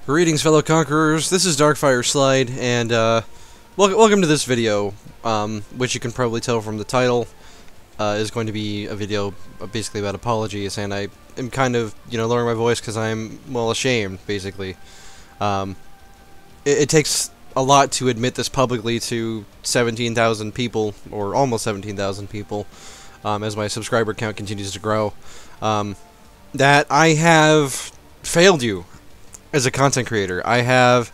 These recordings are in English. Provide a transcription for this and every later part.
Greetings, fellow conquerors. This is darkfireslide, and welcome to this video, which you can probably tell from the title is going to be a video basically about apologies, and I am kind of, lowering my voice because I'm, well, ashamed, basically. It takes a lot to admit this publicly to 17,000 people, or almost 17,000 people, as my subscriber count continues to grow, that I have failed you. As a content creator, I have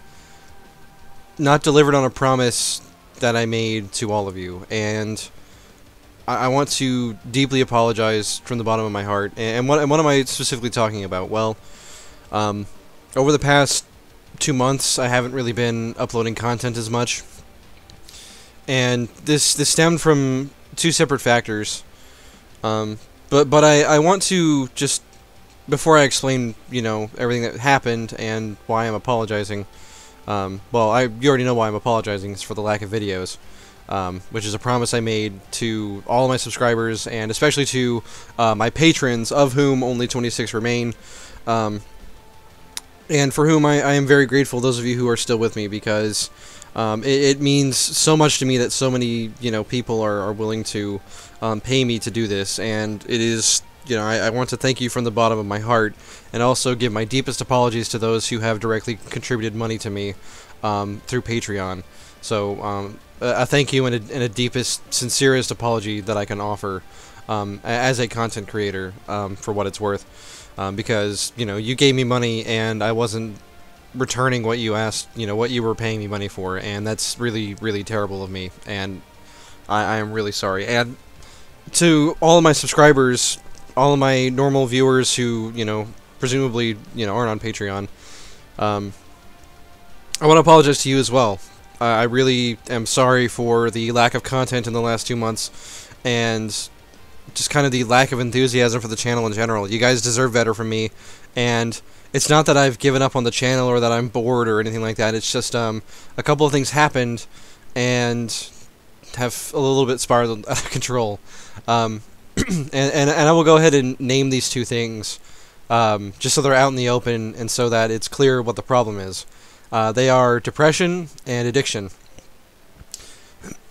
not delivered on a promise that I made to all of you, and I want to deeply apologize from the bottom of my heart. And what am I specifically talking about? Well, over the past 2 months, I haven't really been uploading content as much, and this stemmed from two separate factors. But I want to just, before I explain, everything that happened and why I'm apologizing, well, you already know why I'm apologizing. It's for the lack of videos, which is a promise I made to all of my subscribers, and especially to my patrons, of whom only 26 remain, and for whom I am very grateful, those of you who are still with me, because it means so much to me that so many, people are willing to pay me to do this, and it is... I want to thank you from the bottom of my heart, and also give my deepest apologies to those who have directly contributed money to me through Patreon. So, a thank you and a deepest, sincerest apology that I can offer as a content creator, for what it's worth. Because, you gave me money, and I wasn't returning what you asked, what you were paying me money for, and that's really, really terrible of me, and I am really sorry. And to all of my subscribers, all of my normal viewers who, presumably, aren't on Patreon, I want to apologize to you as well. I really am sorry for the lack of content in the last 2 months, and just kind of the lack of enthusiasm for the channel in general. You guys deserve better from me, and it's not that I've given up on the channel or that I'm bored or anything like that. It's just, a couple of things happened, and have a little bit spiraled out of control. And I will go ahead and name these two things, just so they're out in the open and so that it's clear what the problem is. They are depression and addiction.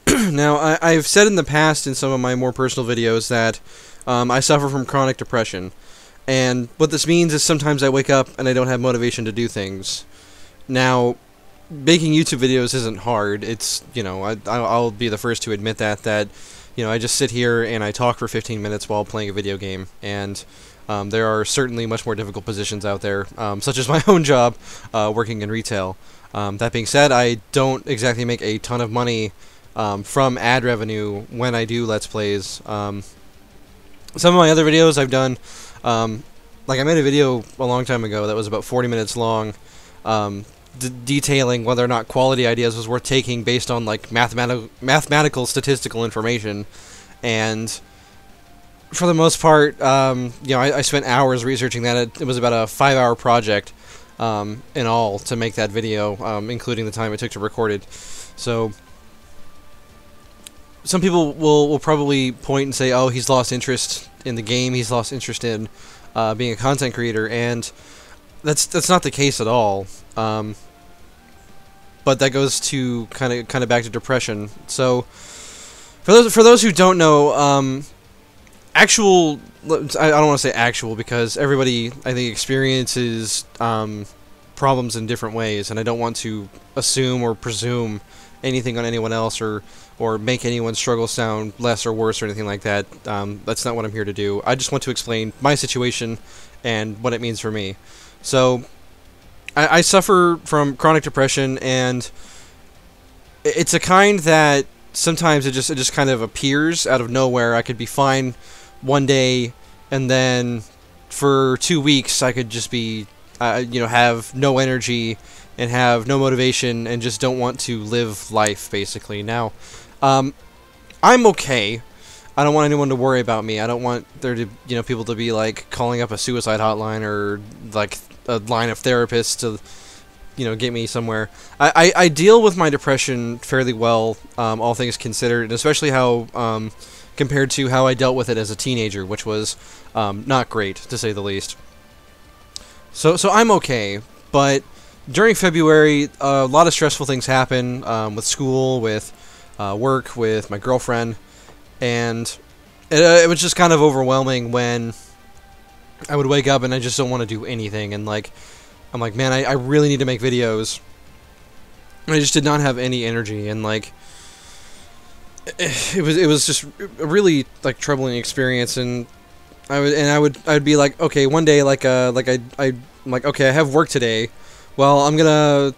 Now, I've said in the past in some of my more personal videos that I suffer from chronic depression, and what this means is sometimes I wake up and I don't have motivation to do things. Now, making YouTube videos isn't hard. It's, I'll be the first to admit that I just sit here and I talk for 15 minutes while playing a video game, and there are certainly much more difficult positions out there, such as my own job, working in retail. That being said, I don't exactly make a ton of money from ad revenue when I do Let's Plays. Some of my other videos I've done, like I made a video a long time ago that was about 40 minutes long, detailing whether or not quality ideas was worth taking based on like mathematical statistical information, and for the most part, I spent hours researching that. It was about a 5-hour project in all to make that video, including the time it took to record it. So some people will probably point and say, oh, he's lost interest in the game, he's lost interest in being a content creator, and that's not the case at all. But that goes to kind of back to depression. So for those who don't know, I don't want to say actual, because everybody, I think, experiences problems in different ways, and I don't want to assume or presume anything on anyone else, or make anyone's struggle sound less or worse or anything like that. That's not what I'm here to do. I just want to explain my situation and what it means for me. So I suffer from chronic depression, and it's a kind that sometimes it just kind of appears out of nowhere. I could be fine one day, and then for 2 weeks I could just be, have no energy and have no motivation and just don't want to live life, basically. Now, I'm okay. I don't want anyone to worry about me. I don't want there to, people to be like calling up a suicide hotline or like a line of therapists to, get me somewhere. I deal with my depression fairly well, all things considered, and especially how, compared to how I dealt with it as a teenager, which was not great, to say the least. So I'm okay, but during February, a lot of stressful things happen with school, with work, with my girlfriend, and it was just kind of overwhelming when I would wake up and I just don't want to do anything, and like I'm like, man, I really need to make videos. And I just did not have any energy, and like it was just a really like troubling experience, and I'd be like, okay, one day I'm like, okay, I have work today. Well, I'm gonna,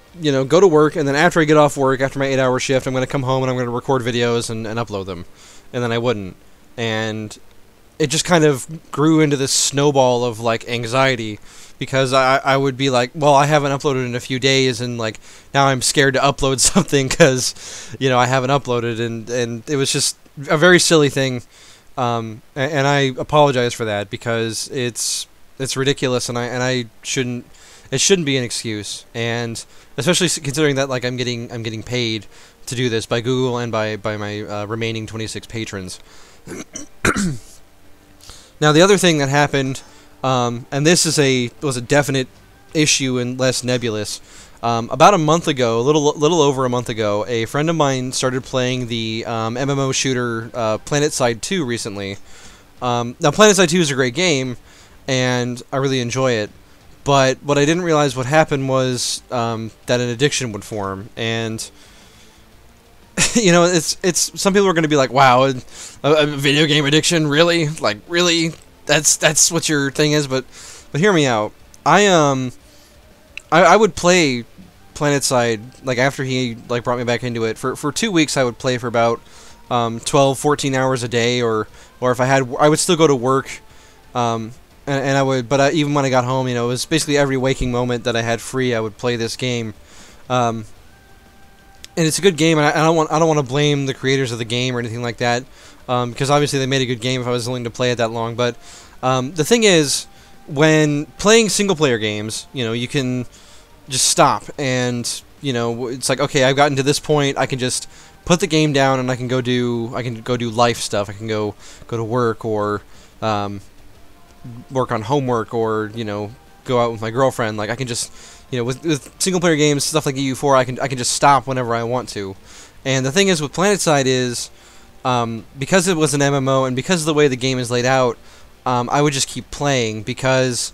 go to work, and then after I get off work, after my 8-hour shift, I'm gonna come home and I'm gonna record videos and upload them. And then I wouldn't. And it just kind of grew into this snowball of like anxiety, because I would be like, well, I haven't uploaded in a few days, and like now I'm scared to upload something because I haven't uploaded, and it was just a very silly thing, and I apologize for that, because it's ridiculous, and I shouldn't. It shouldn't be an excuse, and especially considering that like I'm getting paid to do this by Google and by my remaining 26 patrons. Now, the other thing that happened, and this was a definite issue and less nebulous. About a month ago, a little over a month ago, a friend of mine started playing the MMO shooter PlanetSide 2 recently. Now, PlanetSide 2 is a great game, and I really enjoy it. But what I didn't realize what happened was that an addiction would form, and it's some people are going to be like, "Wow, a video game addiction, really? Like, really? That's what your thing is?" But hear me out. I would play PlanetSide like after he like brought me back into it for 2 weeks. I would play for about 12, 14 hours a day, or if I would still go to work. And I would, but even when I got home, it was basically every waking moment that I had free, I would play this game. And it's a good game, and I don't want to blame the creators of the game or anything like that, because obviously they made a good game if I was willing to play it that long. But the thing is, when playing single player games, you can just stop, and it's like, okay, I've gotten to this point, I can just put the game down and I can go do life stuff. I can go to work, or work on homework, or go out with my girlfriend. Like, I can just with single player games, stuff like EU4, I can just stop whenever I want to. And the thing is with PlanetSide is because it was an MMO, and because of the way the game is laid out, I would just keep playing, because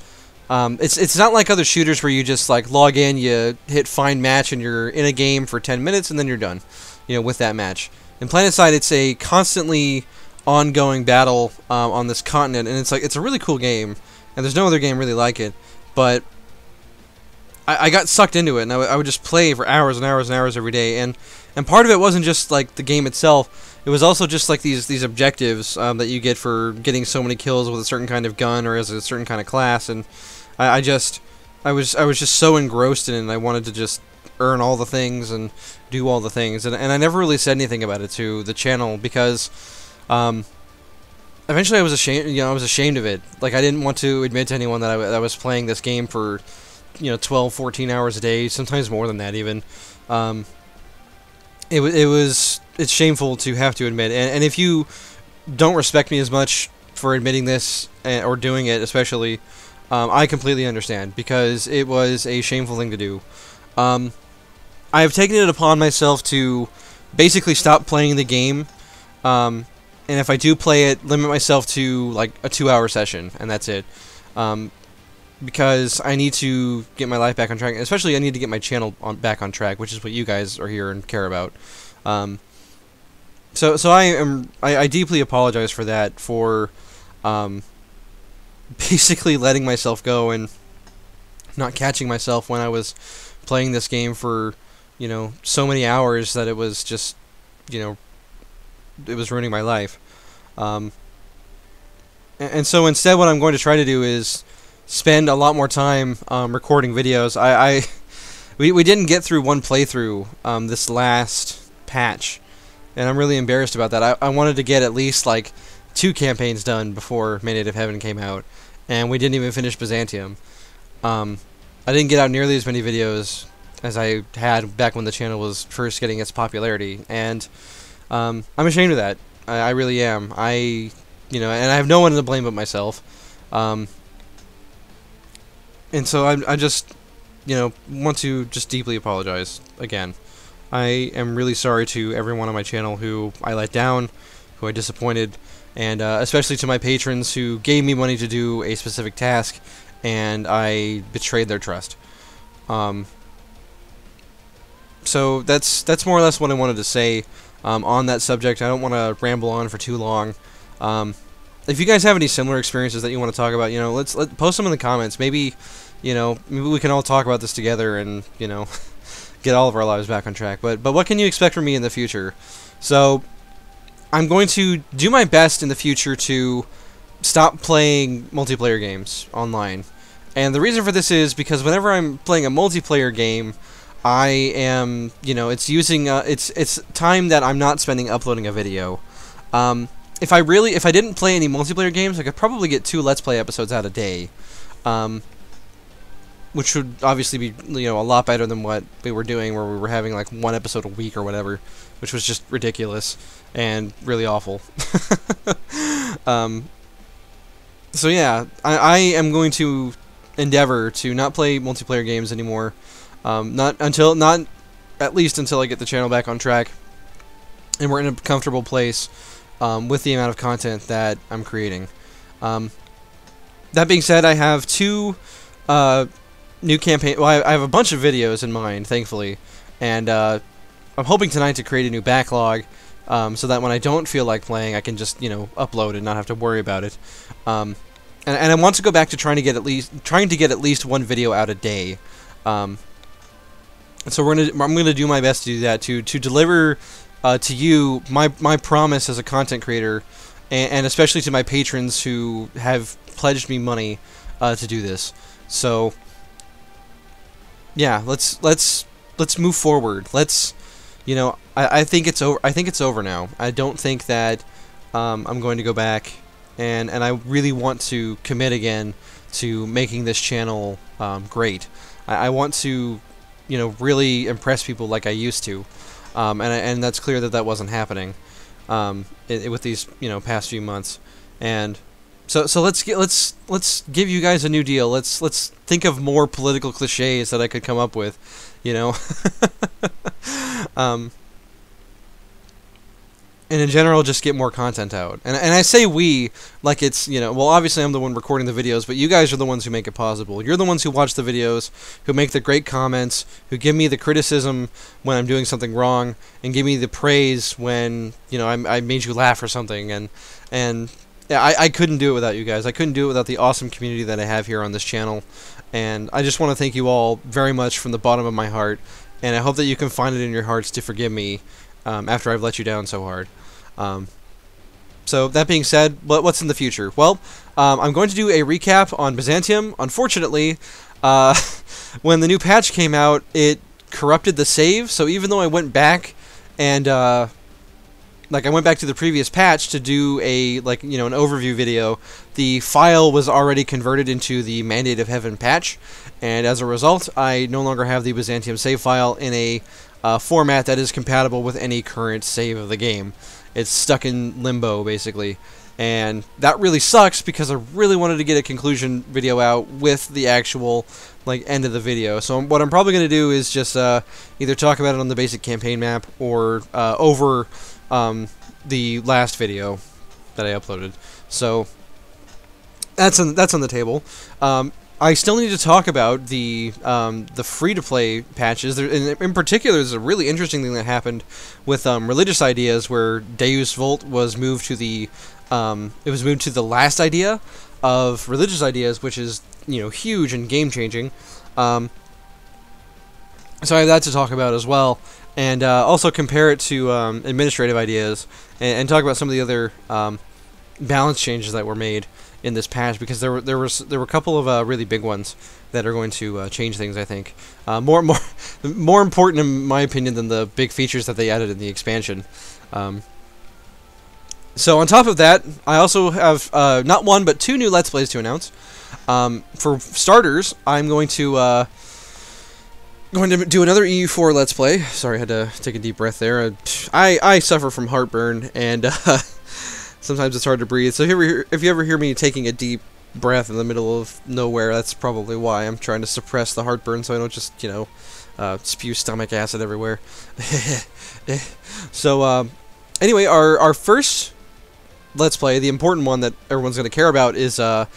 it's not like other shooters where you just like log in, you hit find match, and you're in a game for 10 minutes and then you're done with that match. In PlanetSide, it's a constantly ongoing battle on this continent, and it's a really cool game, and there's no other game really like it. But I got sucked into it, and I would just play for hours and hours and hours every day, and part of it wasn't just like the game itself, it was also just like these objectives that you get for getting so many kills with a certain kind of gun or as a certain kind of class, and I was just so engrossed in it, and I wanted to just earn all the things and do all the things, and I never really said anything about it to the channel, because eventually I was ashamed of it. Like, I didn't want to admit to anyone that I was playing this game for 12, 14 hours a day, sometimes more than that even. It's shameful to have to admit, and if you don't respect me as much for admitting this, or doing it especially, I completely understand, because it was a shameful thing to do. I have taken it upon myself to basically stop playing the game, and if I do play it, limit myself to like a 2-hour session, and that's it. Because I need to get my life back on track, especially I need to get my channel back on track, which is what you guys are here and care about. So I deeply apologize for that, for basically letting myself go and not catching myself when I was playing this game for so many hours that it was just it was ruining my life. And so instead, what I'm going to try to do is spend a lot more time recording videos. We didn't get through one playthrough this last patch, and I'm really embarrassed about that. I wanted to get at least like 2 campaigns done before Mandate of Heaven came out, and we didn't even finish Byzantium. I didn't get out nearly as many videos as I had back when the channel was first getting its popularity, and I'm ashamed of that. I really am. And I have no one to blame but myself. And so I just, want to just deeply apologize again. I am really sorry to everyone on my channel who I let down, who I disappointed, and especially to my patrons who gave me money to do a specific task, and I betrayed their trust. So that's more or less what I wanted to say on that subject. I don't want to ramble on for too long. If you guys have any similar experiences that you want to talk about, let's post them in the comments. Maybe we can all talk about this together and get all of our lives back on track. But what can you expect from me in the future? So I'm going to do my best in the future to stop playing multiplayer games online. And the reason for this is because whenever I'm playing a multiplayer game, I am, it's using, it's time that I'm not spending uploading a video. If I didn't play any multiplayer games, I could probably get 2 Let's Play episodes out a day. Which would obviously be, a lot better than what we were doing, where we were having like 1 episode a week or whatever, which was just ridiculous and really awful. So yeah, I am going to endeavor to not play multiplayer games anymore. Not at least until I get the channel back on track, and we're in a comfortable place with the amount of content that I'm creating. That being said, I have 2 new campaign. Well, I have a bunch of videos in mind, thankfully, and I'm hoping tonight to create a new backlog, so that when I don't feel like playing, I can just upload and not have to worry about it. And I want to go back to trying to get at least 1 video out a day. So I'm gonna do my best to do that, to deliver to you my promise as a content creator, and especially to my patrons who have pledged me money to do this. So yeah, let's move forward. I think it's over. I think it's over now. I don't think that I'm going to go back, and I really want to commit again to making this channel great. I want to really impress people like I used to, and that's clear that wasn't happening with these past few months. And so let's give you guys a new deal. Let's think of more political cliches that I could come up with, and in general, just get more content out. And I say we like it's, well, obviously I'm the one recording the videos, but you guys are the ones who make it possible. You're the ones who watch the videos, who make the great comments, who give me the criticism when I'm doing something wrong, and give me the praise when, I made you laugh or something. And yeah, I couldn't do it without you guys. I couldn't do it without the awesome community that I have here on this channel. And I just want to thank you all very much from the bottom of my heart. And I hope that you can find it in your hearts to forgive me after I've let you down so hard. So that being said, what's in the future? Well, I'm going to do a recap on Byzantium. Unfortunately, when the new patch came out, it corrupted the save. So even though I went back and I went back to the previous patch to do an overview video, the file was already converted into the Mandate of Heaven patch, and as a result, I no longer have the Byzantium save file in a format that is compatible with any current save of the game. It's stuck in limbo, basically, and that really sucks because I really wanted to get a conclusion video out with the actual end of the video. So what I'm probably going to do is just either talk about it on the basic campaign map or over the last video that I uploaded. So that's on the table. I still need to talk about the free-to-play patches. In particular, there's a really interesting thing that happened with religious ideas, where Deus Vult was moved to the last idea of religious ideas, which is huge and game-changing. So I have that to talk about as well, and also compare it to administrative ideas, and talk about some of the other balance changes that were made in this patch, because there were a couple of really big ones that are going to change things. I think more important in my opinion than the big features that they added in the expansion. So on top of that, I also have not 1 but 2 new Let's Plays to announce. For starters, I'm going to do another EU4 Let's Play. Sorry, I had to take a deep breath there. I suffer from heartburn, and sometimes it's hard to breathe. So if you ever hear me taking a deep breath in the middle of nowhere. That's probably why I'm trying to suppress the heartburn so I don't just, you know, spew stomach acid everywhere. So, anyway, our first Let's Play, the important one that everyone's going to care about, is, we're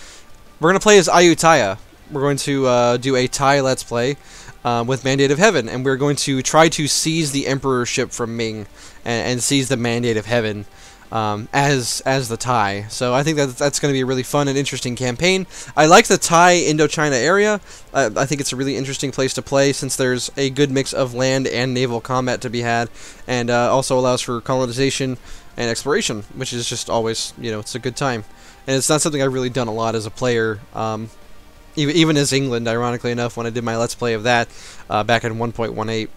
going to play as Ayutthaya. We're going to, do a Thai Let's Play, with Mandate of Heaven, and we're going to try to seize the emperorship from Ming, and seize the Mandate of Heaven, as the Thai. So I think that's going to be a really fun and interesting campaign. I like the Thai Indochina area. I think it's a really interesting place to play, since there's a good mix of land and naval combat to be had, and also allows for colonization and exploration, which is just always, you know, it's a good time. And it's not something I've really done a lot as a player, even as England, ironically enough, when I did my Let's Play of that back in 1.18.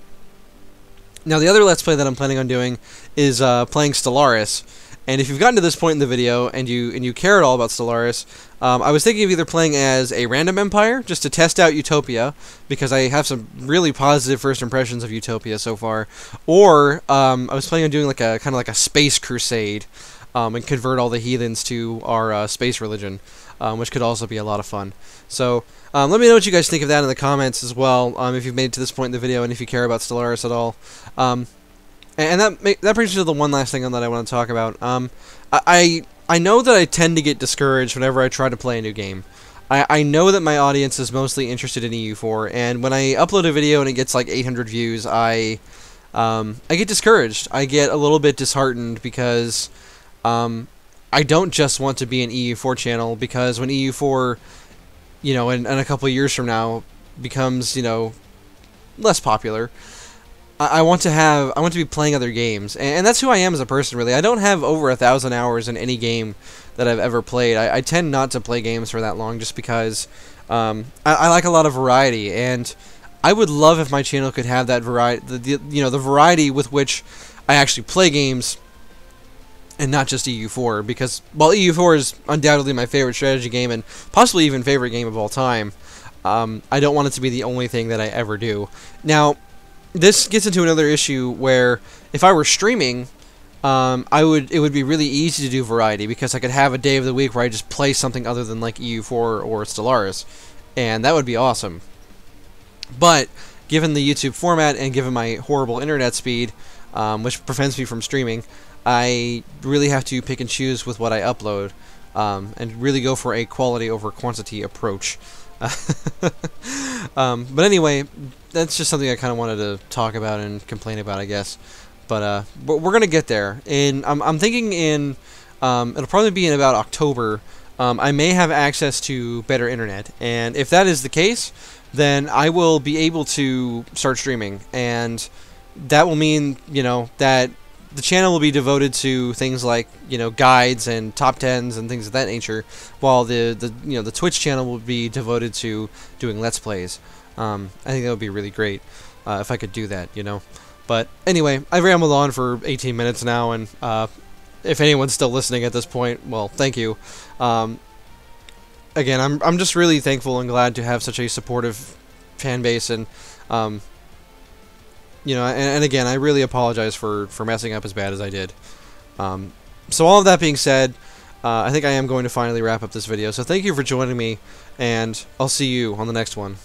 Now, the other Let's Play that I'm planning on doing is playing Stellaris. And if you've gotten to this point in the video and you care at all about Stellaris, I was thinking of either playing as a random empire just to test out Utopia, because I have some really positive first impressions of Utopia so far, or I was planning on doing like a kind of like a space crusade, and convert all the heathens to our space religion, which could also be a lot of fun. So let me know what you guys think of that in the comments as well, if you've made it to this point in the video and if you care about Stellaris at all. And that brings me to the one last thing that I want to talk about. I know that I tend to get discouraged whenever I try to play a new game. I know that my audience is mostly interested in EU4, and when I upload a video and it gets like 800 views, I get discouraged. I get a little bit disheartened because I don't just want to be an EU4 channel, because when EU4, you know, in a couple of years from now becomes, you know, less popular, I want to be playing other games, and that's who I am as a person, really. I don't have over 1,000 hours in any game that I've ever played. I tend not to play games for that long, just because I like a lot of variety, and I would love if my channel could have that variety, you know, the variety with which I actually play games, and not just EU4, because while EU4 is undoubtedly my favorite strategy game, and possibly even favorite game of all time, I don't want it to be the only thing that I ever do. Now, this gets into another issue where if I were streaming, it would be really easy to do variety, because I could have a day of the week where I just play something other than like EU4 or Stellaris, and that would be awesome. But given the YouTube format and given my horrible internet speed, which prevents me from streaming, I really have to pick and choose with what I upload, and really go for a quality over quantity approach. But anyway, that's just something I kind of wanted to talk about and complain about, I guess. But we're gonna get there. I'm thinking it'll probably be in about October. I may have access to better internet, and if that is the case, then I will be able to start streaming, and that will mean, you know, that the channel will be devoted to things like, you know, guides and top 10s and things of that nature, while the Twitch channel will be devoted to doing Let's Plays. I think that would be really great if I could do that, you know. But anyway, I've rambled on for 18 minutes now, and if anyone's still listening at this point, well, thank you. Again, I'm just really thankful and glad to have such a supportive fan base, and you know, and again, I really apologize for messing up as bad as I did. So all of that being said, I think I am going to finally wrap up this video. So thank you for joining me, and I'll see you on the next one.